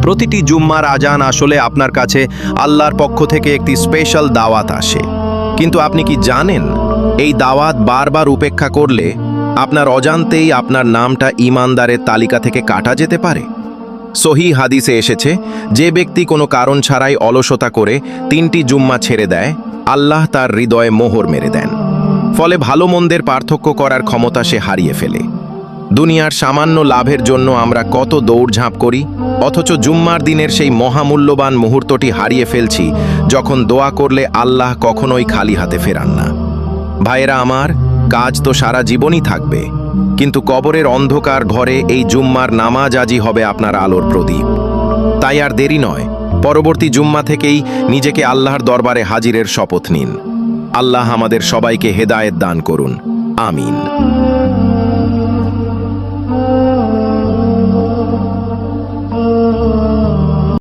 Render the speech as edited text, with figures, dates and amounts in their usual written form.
প্রতিটি জুম্মার আজান আসলে আপনার কাছে আল্লাহর পক্ষ থেকে একটি স্পেশাল দাওয়াত আসে। কিন্তু আপনি কি জানেন, এই দাওয়াত বারবার উপেক্ষা করলে আপনার অজান্তেই আপনার নামটা ঈমানদারের তালিকা থেকে কাটা যেতে পারে। সহিহ হাদিসে এসেছে, যে ব্যক্তি কোনো কারণ ছাড়াই অলসতা করে 3টি জুম্মা ছেড়ে দেয়, আল্লাহ তার হৃদয়ে মোহর মেরে দেন। ফলে ভালো মন্দের পার্থক্য করার ক্ষমতা সে হারিয়ে ফেলে। দুনিয়ার সামান্য লাভের জন্য আমরা কত দৌড়ঝাঁপ করি, অথচ জুম্মার দিনের সেই মহামূল্যবান মুহূর্তটি হারিয়ে ফেলছি, যখন দোয়া করলে আল্লাহ কখনোই খালি হাতে ফেরান না। ভাইয়েরা আমার, কাজ তো সারা জীবনই থাকবে, কিন্তু কবরের অন্ধকার ঘরে এই জুম্মার নামাজ আজই হবে আপনার আলোর প্রদীপ। তাই আর দেরি নয়, পরবর্তী জুম্মা থেকেই নিজেকে আল্লাহর দরবারে হাজিরের শপথ নিন। আল্লাহ আমাদের সবাইকে হেদায়েত দান করুন। আমিন।